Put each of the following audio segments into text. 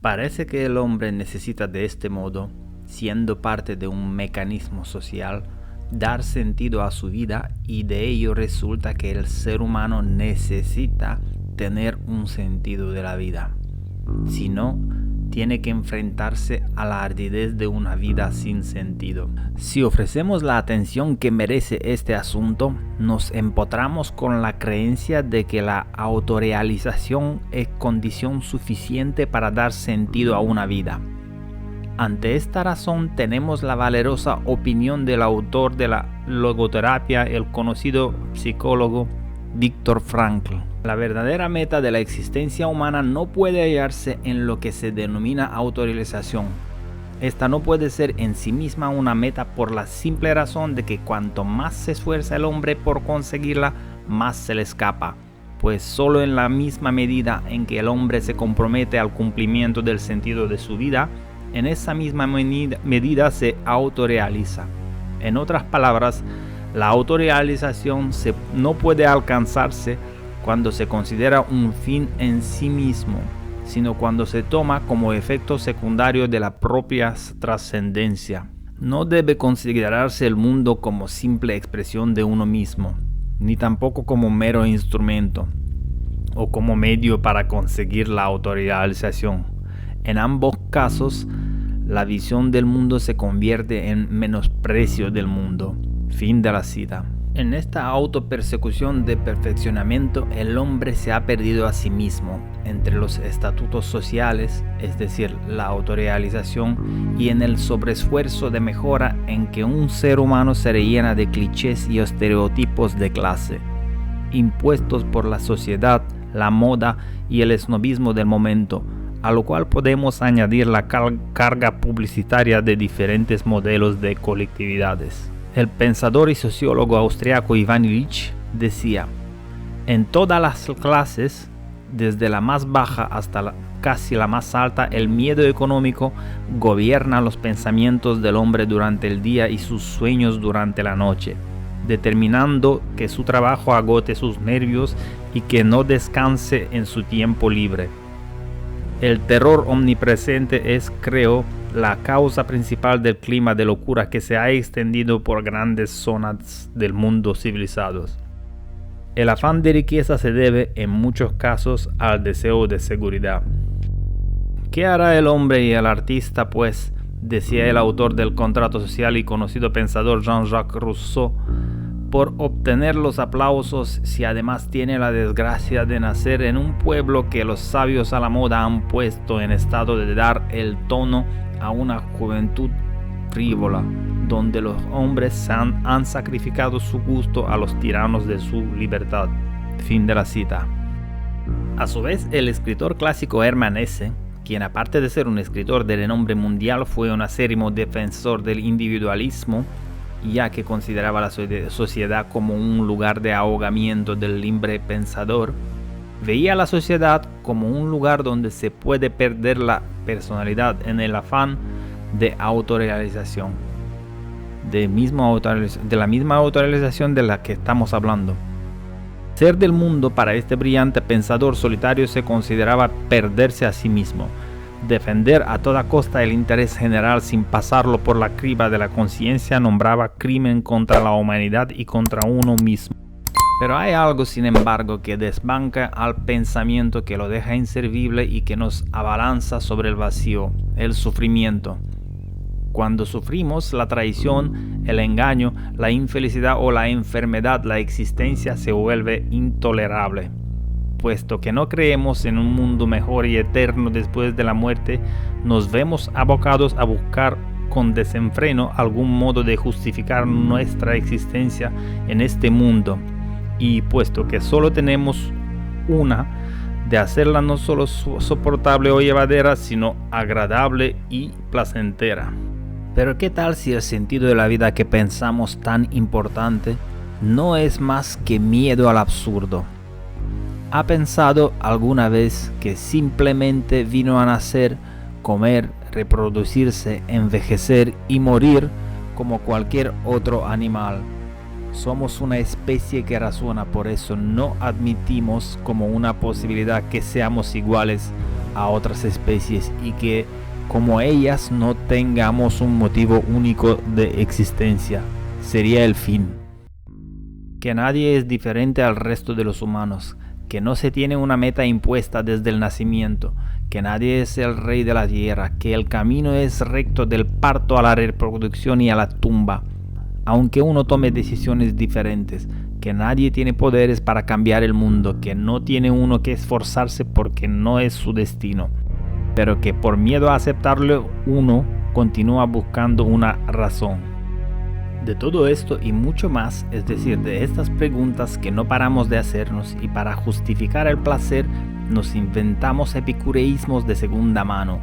Parece que el hombre necesita de este modo, siendo parte de un mecanismo social, dar sentido a su vida, y de ello resulta que el ser humano necesita tener un sentido de la vida. Si no, tiene que enfrentarse a la ardidez de una vida sin sentido. Si ofrecemos la atención que merece este asunto, nos empotramos con la creencia de que la autorrealización es condición suficiente para dar sentido a una vida. Ante esta razón tenemos la valerosa opinión del autor de la logoterapia, el conocido psicólogo Viktor Frankl. La verdadera meta de la existencia humana no puede hallarse en lo que se denomina autorrealización. Esta no puede ser en sí misma una meta por la simple razón de que cuanto más se esfuerza el hombre por conseguirla, más se le escapa, pues solo en la misma medida en que el hombre se compromete al cumplimiento del sentido de su vida, en esa misma medida se autorrealiza. En otras palabras, la autorrealización no puede alcanzarse cuando se considera un fin en sí mismo, sino cuando se toma como efecto secundario de la propia trascendencia. No debe considerarse el mundo como simple expresión de uno mismo, ni tampoco como mero instrumento o como medio para conseguir la autorrealización. En ambos casos, la visión del mundo se convierte en menosprecio del mundo. Fin de la cita. En esta autopersecución de perfeccionamiento, el hombre se ha perdido a sí mismo entre los estatutos sociales, es decir, la autorrealización, y en el sobreesfuerzo de mejora en que un ser humano se rellena de clichés y estereotipos de clase, impuestos por la sociedad, la moda y el esnobismo del momento, a lo cual podemos añadir la carga publicitaria de diferentes modelos de colectividades. El pensador y sociólogo austriaco Ivan Illich decía: en todas las clases, desde la más baja hasta casi la más alta, el miedo económico gobierna los pensamientos del hombre durante el día y sus sueños durante la noche, determinando que su trabajo agote sus nervios y que no descanse en su tiempo libre. El terror omnipresente es, creo, la causa principal del clima de locura que se ha extendido por grandes zonas del mundo civilizados. El afán de riqueza se debe, en muchos casos, al deseo de seguridad. ¿Qué hará el hombre y el artista, pues?, decía el autor del Contrato Social y conocido pensador Jean-Jacques Rousseau, por obtener los aplausos si además tiene la desgracia de nacer en un pueblo que los sabios a la moda han puesto en estado de dar el tono a una juventud frívola, donde los hombres han sacrificado su gusto a los tiranos de su libertad? Fin de la cita. A su vez, el escritor clásico Hermann Hesse, quien aparte de ser un escritor de renombre mundial, fue un acérrimo defensor del individualismo, ya que consideraba la sociedad como un lugar de ahogamiento del libre pensador, veía la sociedad como un lugar donde se puede perder la personalidad en el afán de autorrealización, de la misma autorrealización de la que estamos hablando. Ser del mundo para este brillante pensador solitario se consideraba perderse a sí mismo, defender a toda costa el interés general sin pasarlo por la criba de la conciencia nombraba crimen contra la humanidad y contra uno mismo. Pero hay algo, sin embargo, que desbanca al pensamiento, que lo deja inservible y que nos abalanza sobre el vacío: el sufrimiento. Cuando sufrimos la traición, el engaño, la infelicidad o la enfermedad, la existencia se vuelve intolerable. Puesto que no creemos en un mundo mejor y eterno después de la muerte, nos vemos abocados a buscar con desenfreno algún modo de justificar nuestra existencia en este mundo, y puesto que solo tenemos una, de hacerla no solo soportable o llevadera, sino agradable y placentera. Pero ¿qué tal si el sentido de la vida que pensamos tan importante no es más que miedo al absurdo? ¿Ha pensado alguna vez que simplemente vino a nacer, comer, reproducirse, envejecer y morir como cualquier otro animal? Somos una especie que razona, por eso no admitimos como una posibilidad que seamos iguales a otras especies y que como ellas no tengamos un motivo único de existencia. Sería el fin. Que nadie es diferente al resto de los humanos, que no se tiene una meta impuesta desde el nacimiento, que nadie es el rey de la tierra, que el camino es recto del parto a la reproducción y a la tumba, aunque uno tome decisiones diferentes, que nadie tiene poderes para cambiar el mundo, que no tiene uno que esforzarse porque no es su destino, pero que por miedo a aceptarlo uno continúa buscando una razón. De todo esto y mucho más, es decir, de estas preguntas que no paramos de hacernos, y para justificar el placer nos inventamos epicureísmos de segunda mano,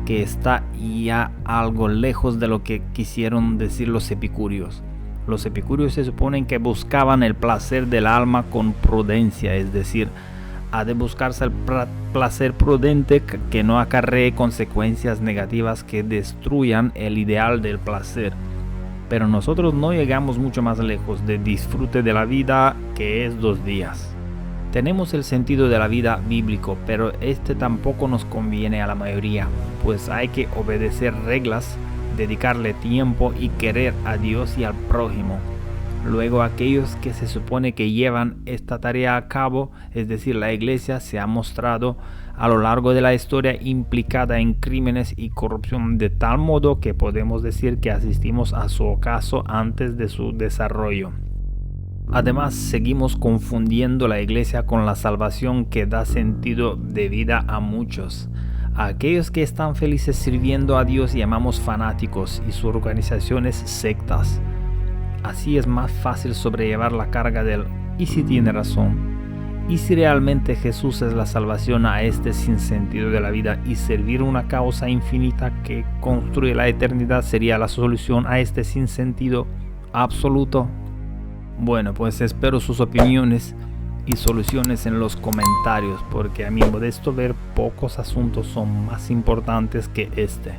que está ya algo lejos de lo que quisieron decir los epicúreos. Los epicúreos se suponen que buscaban el placer del alma con prudencia, es decir, ha de buscarse el placer prudente que no acarree consecuencias negativas que destruyan el ideal del placer. Pero nosotros no llegamos mucho más lejos de disfrute de la vida, que es 2 días. Tenemos el sentido de la vida bíblico, pero este tampoco nos conviene a la mayoría, pues hay que obedecer reglas, dedicarle tiempo y querer a Dios y al prójimo. Luego aquellos que se supone que llevan esta tarea a cabo, es decir, la iglesia, se ha mostrado a lo largo de la historia implicada en crímenes y corrupción de tal modo que podemos decir que asistimos a su ocaso antes de su desarrollo. Además, seguimos confundiendo la iglesia con la salvación que da sentido de vida a muchos. A aquellos que están felices sirviendo a Dios llamamos fanáticos y sus organizaciones sectas. Así es más fácil sobrellevar la carga del ¿y si tiene razón? ¿Y si realmente Jesús es la salvación a este sinsentido de la vida y servir una causa infinita que construye la eternidad sería la solución a este sinsentido absoluto? Bueno, pues espero sus opiniones y soluciones en los comentarios, porque a mi modesto ver pocos asuntos son más importantes que este.